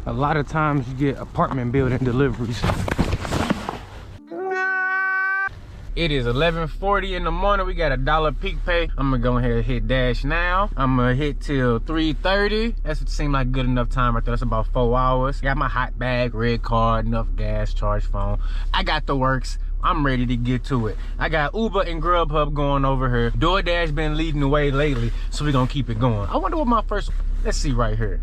A lot of times you get apartment building deliveries. It is 11:40 in the morning. We got $1 peak pay. I'm gonna go ahead and hit dash now. I'm gonna hit till 3:30. That's what seemed like good enough time right there. That's about 4 hours. Got my hot bag, red card, enough gas, charge phone. I got the works. I'm ready to get to it. I got Uber and Grubhub going over here. DoorDash been leading the way lately, so we're gonna keep it going. I wonder what my first, let's see right here.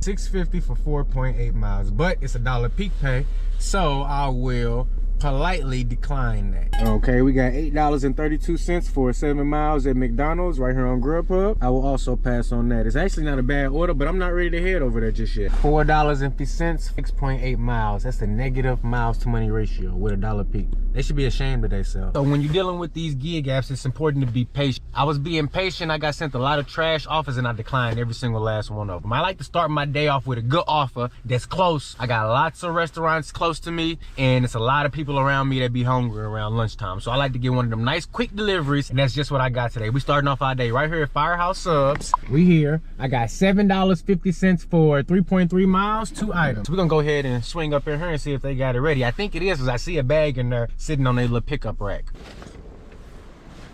$6.50 for 4.8 miles, but it's $1 peak pay, so I will politely decline that. Okay, we got $8.32 for 7 miles at McDonald's right here on Grubhub. I will also pass on that. It's actually not a bad order, but I'm not ready to head over there just yet. $4.50, 6.8 miles. That's a negative miles to money ratio with $1 peak. They should be ashamed of themselves. So when you're dealing with these gig apps, it's important to be patient. I was being patient. I got sent a lot of trash offers and I declined every single last one of them. I like to start my day off with a good offer that's close. I got lots of restaurants close to me and it's a lot of people around me that be hungry around lunchtime. So I like to get one of them nice quick deliveries, and that's just what I got today. We starting off our day right here at Firehouse Subs. We here. I got $7.50 for 3.3 miles, 2 items. So we're gonna go ahead and swing up in here and see if they got it ready. I think it is, because I see a bag in there sitting on a little pickup rack.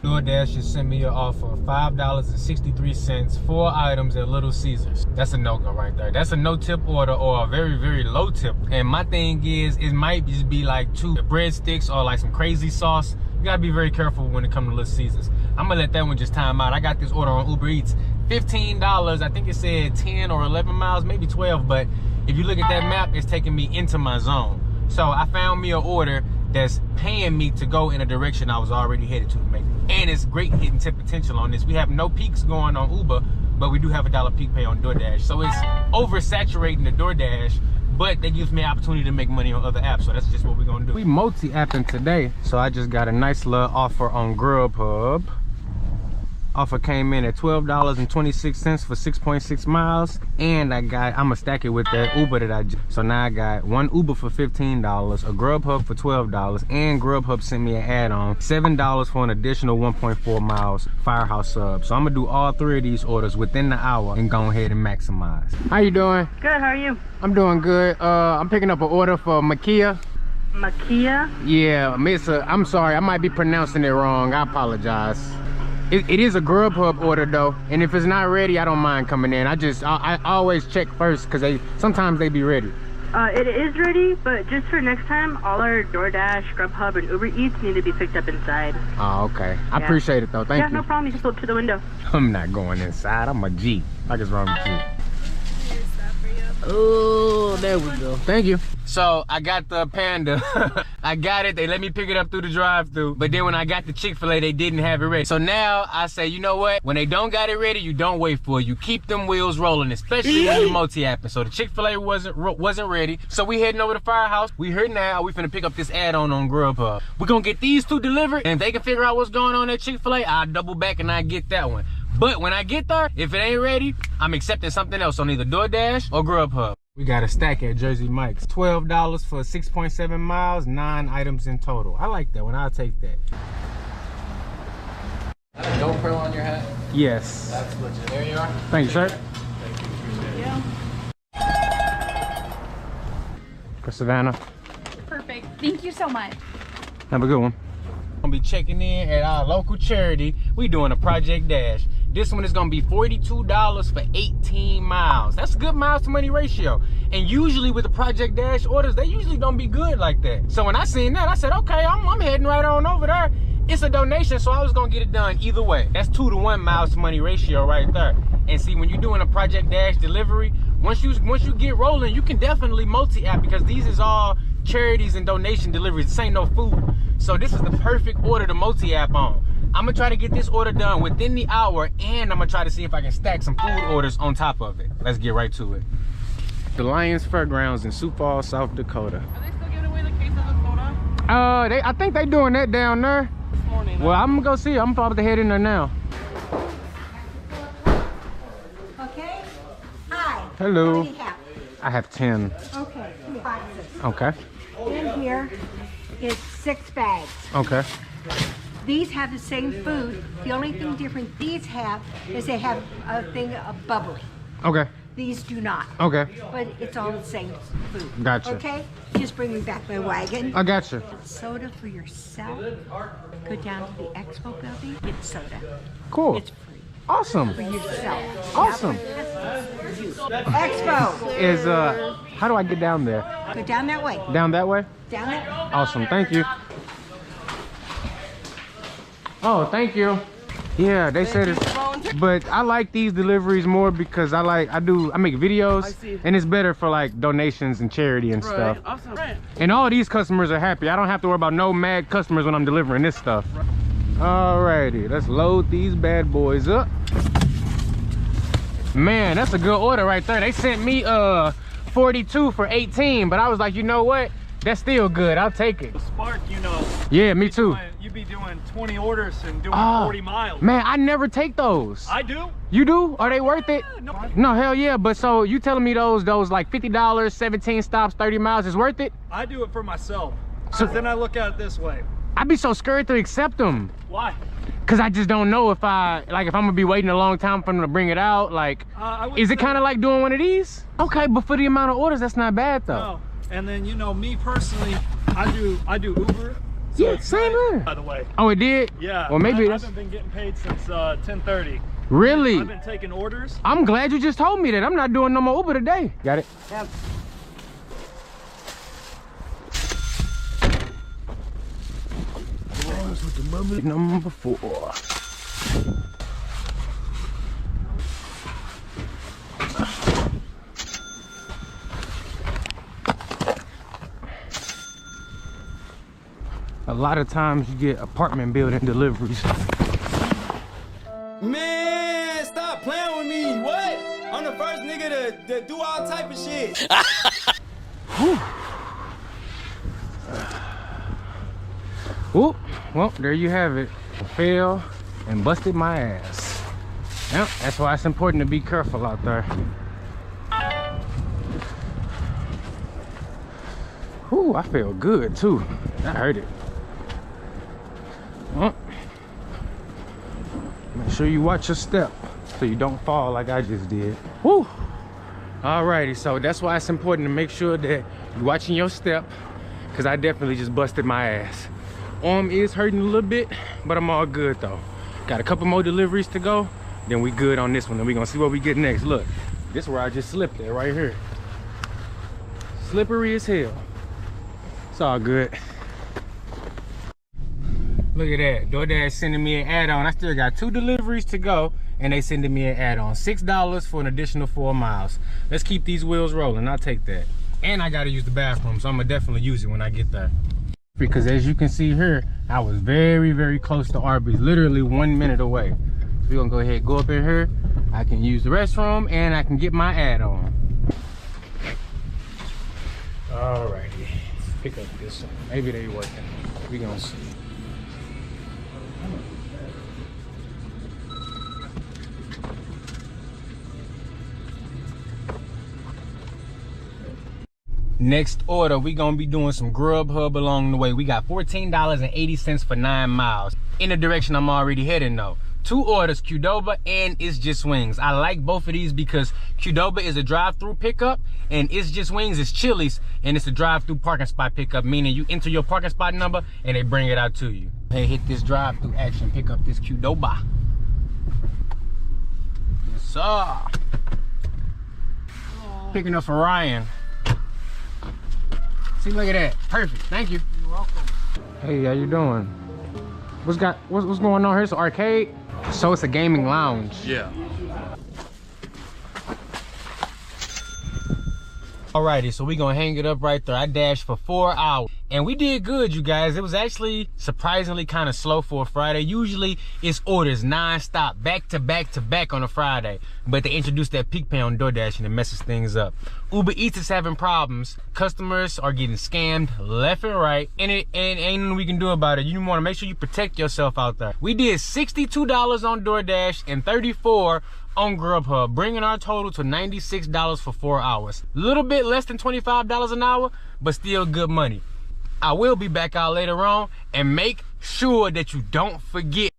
DoorDash just sent me an offer of $5.63, 4 items at Little Caesars. That's a no-go right there. That's a no-tip order or a very, very low tip. And my thing is, it might just be like 2 breadsticks or like some crazy sauce. You gotta be very careful when it comes to Little Caesars. I'm gonna let that one just time out. I got this order on Uber Eats, $15. I think it said 10 or 11 miles, maybe 12. But if you look at that map, it's taking me into my zone. So I found me an order that's paying me to go in a direction I was already headed to make. And it's great hidden tip potential on this. We have no peaks going on Uber, but we do have $1 peak pay on DoorDash. So it's oversaturating the DoorDash, but that gives me an opportunity to make money on other apps. So that's just what we're gonna do. We multi-apping today. So I just got a nice little offer on Grubhub. Offer came in at $12.26 for 6.6 miles, and I'm gonna stack it with that Uber that I just. So now I got one Uber for $15, a Grubhub for $12, and Grubhub sent me an add-on $7 for an additional 1.4 miles Firehouse Sub. So I'm gonna do all 3 of these orders within the hour and go ahead and maximize. How you doing? Good, how are you? I'm doing good. I'm picking up an order for Makia. Makia? Yeah, Miss. I'm sorry, I might be pronouncing it wrong. I apologize. It is a Grubhub order though, and if it's not ready, I don't mind coming in. I always check first because sometimes they be ready. It is ready, but just for next time, all our DoorDash, Grubhub, and Uber Eats need to be picked up inside. Oh, okay. I appreciate it though. Thank you. Yeah, no problem. You just look to the window. I'm not going inside. I'm a G. Like it's wrong with you. Oh, there we go. Thank you. So I got the Panda. I got it. They let me pick it up through the drive-thru. But then when I got the Chick-fil-A, they didn't have it ready. So now I say, you know what? When they don't got it ready, you don't wait for it. You keep them wheels rolling, especially when you're multi-apping. So the Chick-fil-A wasn't ready. So we heading over to Firehouse. We here now. We finna pick up this add-on on Grubhub. We're gonna get these 2 delivered, and if they can figure out what's going on at Chick-fil-A, I'll double back and I get that one. But when I get there, if it ain't ready, I'm accepting something else on either DoorDash or Grubhub. We got a stack at Jersey Mike's. $12 for 6.7 miles, 9 items in total. I like that one. I'll take that. GoPro on your hat? Yes. That's legit. There you are. Thank you, sir. Thank you. For Savannah. Perfect. Thank you so much. Have a good one. Gonna be checking in at our local charity. We doing a Project Dash. This one is gonna be $42 for 18 miles. That's a good miles to money ratio. And usually with the Project Dash orders, they usually don't be good like that. So when I seen that, I said, okay, I'm heading right on over there. It's a donation, so I was gonna get it done either way. That's 2 to 1 miles to money ratio right there. And see, when you're doing a Project Dash delivery, once you get rolling, you can definitely multi-app, because these is all charities and donation deliveries. This ain't no food. So this is the perfect order to multi-app on. I'm gonna try to get this order done within the hour, and I'm gonna try to see if I can stack some food orders on top of it. Let's get right to it. The Lions Fairgrounds in Sioux Falls, South Dakota. Are they still giving away the case of the soda? I think they doing that down there. This morning. Well, I'm gonna go see. I'm probably head in there now. Okay. Hi. Hello. How many have? I have 10. Okay. 2 boxes. Okay. In here is 6 bags. Okay. These have the same food. The only thing different these have is they have a thing of bubbly. Okay. These do not. Okay. But it's all the same food. Gotcha. Okay? Just bring me back my wagon. I gotcha. Soda for yourself. Go down to the expo building. Get soda. Cool. It's free. Awesome. For yourself. Awesome. Expo. Is how do I get down there? Go down that way. Down that way? Down that way. Awesome. Thank you. Oh, thank you. Yeah, they said it's, but I like these deliveries more because I make videos and it's better for like donations and charity and stuff. Awesome. Right. And all these customers are happy. I don't have to worry about no mad customers when I'm delivering this stuff. Alrighty, let's load these bad boys up. Man, that's a good order right there. They sent me 42 for 18, but I was like, you know what? That's still good. I'll take it. Spark, you know. Yeah, me too. You be doing 20 orders and doing 40 miles. Man, I never take those. I do. You do? Are they worth it? No. No, hell yeah. But so you telling me those like $50, 17 stops, 30 miles is worth it? I do it for myself. So- So then I look at it this way. I'd be so scared to accept them. Why? Cause I just don't know if I'm gonna be waiting a long time for them to bring it out. Like, is it kind of like doing one of these? Okay, but for the amount of orders, that's not bad though. No. And then, you know, me personally, I do Uber. So Yeah, it's same nice, here. by the way. Oh, it did? Yeah. Well, maybe I that's haven't been getting paid since 10:30. really. I've been taking orders. I'm glad you just told me that. I'm not doing no more Uber today. Got it? Yep. Number 4. A lot of times you get apartment building deliveries. Man, stop playing with me. What? I'm the first nigga to do all type of shit. Whoop. Well, there you have it. I fell and busted my ass. Yep, that's why it's important to be careful out there. Whew, I feel good too. I heard it. Well, make sure you watch your step so you don't fall like I just did. Whew. Alrighty, so that's why it's important to make sure that you're watching your step, because I definitely just busted my ass. Arm is hurting a little bit, but I'm all good though. Got a couple more deliveries to go, then we good on this one. Then we gonna see what we get next. Look, this is where I just slipped at right here. Slippery as hell. It's all good. Look at that, DoorDash sending me an add-on. I still got 2 deliveries to go, and they sending me an add-on. $6 for an additional 4 miles. Let's keep these wheels rolling, I'll take that. And I gotta use the bathroom, so I'm gonna definitely use it when I get there. Because as you can see here, I was very, very close to Arby's, literally 1 minute away. So we're gonna go ahead, go up in here. I can use the restroom and I can get my add-on. Alrighty, pick up this one. Maybe they working. We gonna see. Next order, we gonna be doing some Grubhub along the way. We got $14.80 for 9 miles. In the direction I'm already heading though. 2 orders, Qdoba and It's Just Wings. I like both of these because Qdoba is a drive-through pickup and It's Just Wings is Chili's and it's a drive-through parking spot pickup, meaning you enter your parking spot number and they bring it out to you. Hey, hit this drive-through action, pick up this Qdoba. Yes, sir. Picking up for Ryan. See, look at that. Perfect. Thank you. You're welcome. Hey, how you doing? What's going on here? It's an arcade? So it's a gaming lounge. Yeah. Alrighty, so we gonna hang it up right there. I dashed for 4 hours and we did good, you guys. It was actually surprisingly kind of slow for a Friday. Usually it's orders non-stop, back to back to back on a Friday, but they introduced that peak pay on DoorDash and it messes things up. Uber Eats is having problems. Customers are getting scammed left and right, and ain't nothing we can do about it. You want to make sure you protect yourself out there. We did $62 on DoorDash and $34 on Grubhub, bringing our total to $96 for 4 hours. A little bit less than $25 an hour, but still good money. I will be back out later on, and make sure that you don't forget